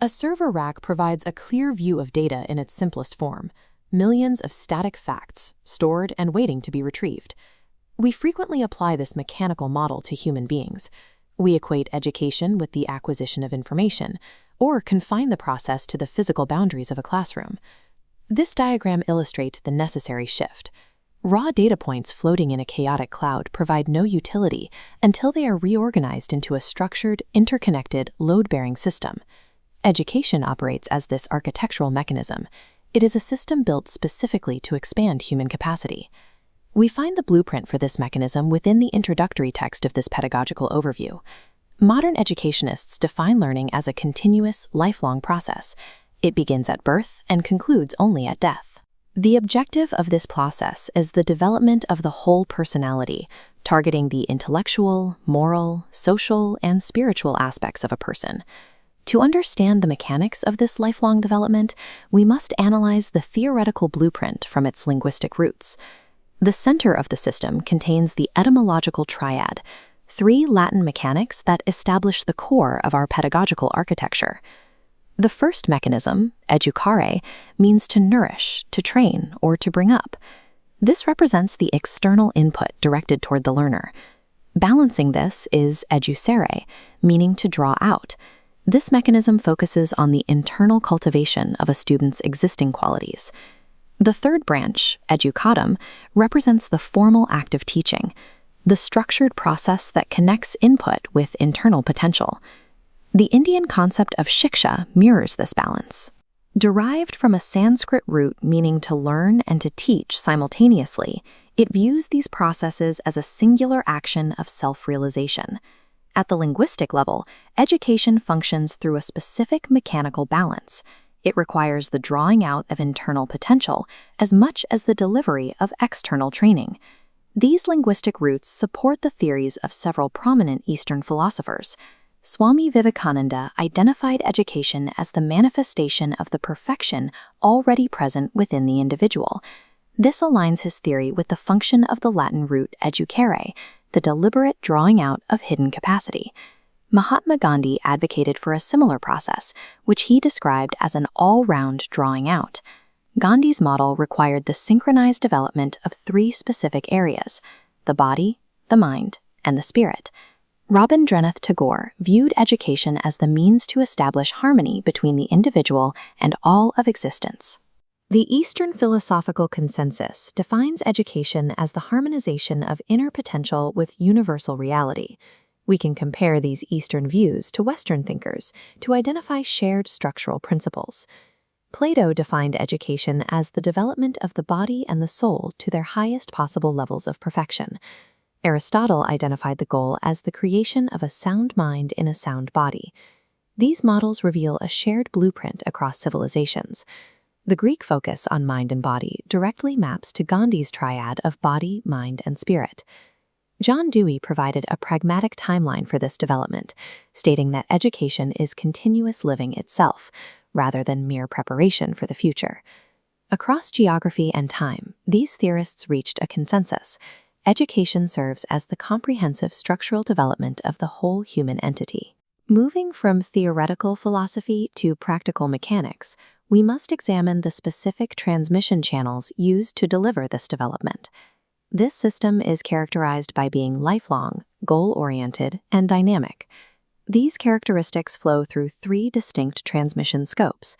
A server rack provides a clear view of data in its simplest form, millions of static facts stored and waiting to be retrieved. We frequently apply this mechanical model to human beings. We equate education with the acquisition of information, or confine the process to the physical boundaries of a classroom. This diagram illustrates the necessary shift. Raw data points floating in a chaotic cloud provide no utility until they are reorganized into a structured, interconnected, load-bearing system. Education operates as this architectural mechanism. It is a system built specifically to expand human capacity. We find the blueprint for this mechanism within the introductory text of this pedagogical overview. Modern educationists define learning as a continuous, lifelong process. It begins at birth and concludes only at death. The objective of this process is the development of the whole personality, targeting the intellectual, moral, social, and spiritual aspects of a person. To understand the mechanics of this lifelong development, we must analyze the theoretical blueprint from its linguistic roots. The center of the system contains the etymological triad, three Latin mechanics that establish the core of our pedagogical architecture. The first mechanism, educare, means to nourish, to train, or to bring up. This represents the external input directed toward the learner. Balancing this is educere, meaning to draw out. This mechanism focuses on the internal cultivation of a student's existing qualities. The third branch, educatum, represents the formal act of teaching, the structured process that connects input with internal potential. The Indian concept of shiksha mirrors this balance. Derived from a Sanskrit root meaning to learn and to teach simultaneously, it views these processes as a singular action of self-realization. At the linguistic level, education functions through a specific mechanical balance. It requires the drawing out of internal potential as much as the delivery of external training. These linguistic roots support the theories of several prominent Eastern philosophers. Swami Vivekananda identified education as the manifestation of the perfection already present within the individual. This aligns his theory with the function of the Latin root educare, the deliberate drawing out of hidden capacity. Mahatma Gandhi advocated for a similar process, which he described as an all-round drawing out. Gandhi's model required the synchronized development of three specific areas: the body, the mind, and the spirit. Rabindranath Tagore viewed education as the means to establish harmony between the individual and all of existence. The Eastern philosophical consensus defines education as the harmonization of inner potential with universal reality. We can compare these Eastern views to Western thinkers to identify shared structural principles. Plato defined education as the development of the body and the soul to their highest possible levels of perfection. Aristotle identified the goal as the creation of a sound mind in a sound body. These models reveal a shared blueprint across civilizations. The Greek focus on mind and body directly maps to Gandhi's triad of body, mind, and spirit. John Dewey provided a pragmatic timeline for this development, stating that education is continuous living itself, rather than mere preparation for the future. Across geography and time, these theorists reached a consensus. Education serves as the comprehensive structural development of the whole human entity. Moving from theoretical philosophy to practical mechanics, we must examine the specific transmission channels used to deliver this development. This system is characterized by being lifelong, goal-oriented, and dynamic. These characteristics flow through three distinct transmission scopes.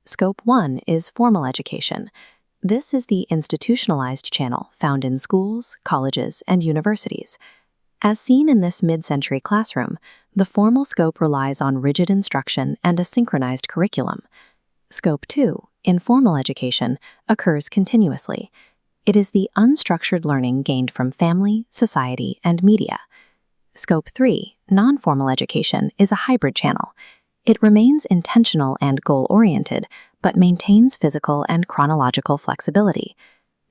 Scope 1 is formal education. This is the institutionalized channel found in schools, colleges, and universities. As seen in this mid-century classroom, the formal scope relies on rigid instruction and a synchronized curriculum. Scope 2, informal education, occurs continuously. It is the unstructured learning gained from family, society, and media. Scope 3, non-formal education, is a hybrid channel. It remains intentional and goal-oriented, but maintains physical and chronological flexibility.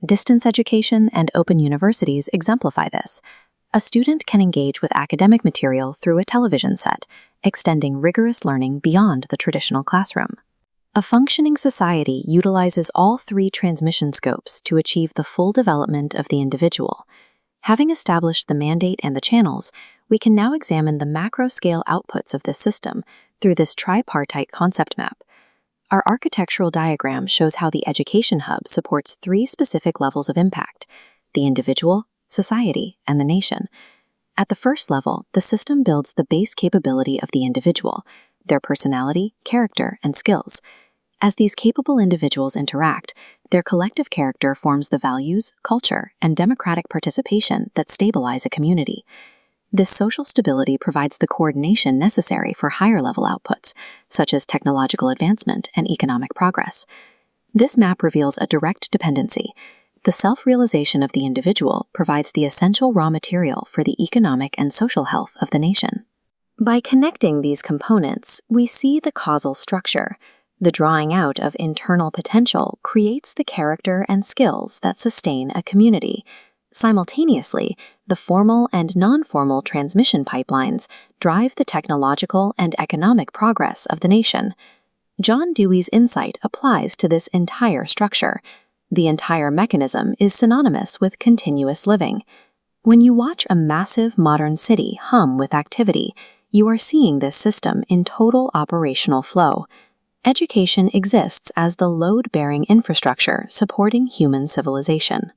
Distance education and open universities exemplify this. A student can engage with academic material through a television set, extending rigorous learning beyond the traditional classroom. A functioning society utilizes all three transmission scopes to achieve the full development of the individual. Having established the mandate and the channels, we can now examine the macro-scale outputs of this system through this tripartite concept map. Our architectural diagram shows how the education hub supports three specific levels of impact: the individual, society, and the nation. At the first level, the system builds the base capability of the individual, their personality, character, and skills. As these capable individuals interact, their collective character forms the values, culture, and democratic participation that stabilize a community. This social stability provides the coordination necessary for higher-level outputs, such as technological advancement and economic progress. This map reveals a direct dependency. The self-realization of the individual provides the essential raw material for the economic and social health of the nation. By connecting these components, we see the causal structure. The drawing out of internal potential creates the character and skills that sustain a community. Simultaneously, the formal and non-formal transmission pipelines drive the technological and economic progress of the nation. John Dewey's insight applies to this entire structure. The entire mechanism is synonymous with continuous living. When you watch a massive modern city hum with activity, you are seeing this system in total operational flow. Education exists as the load-bearing infrastructure supporting human civilization.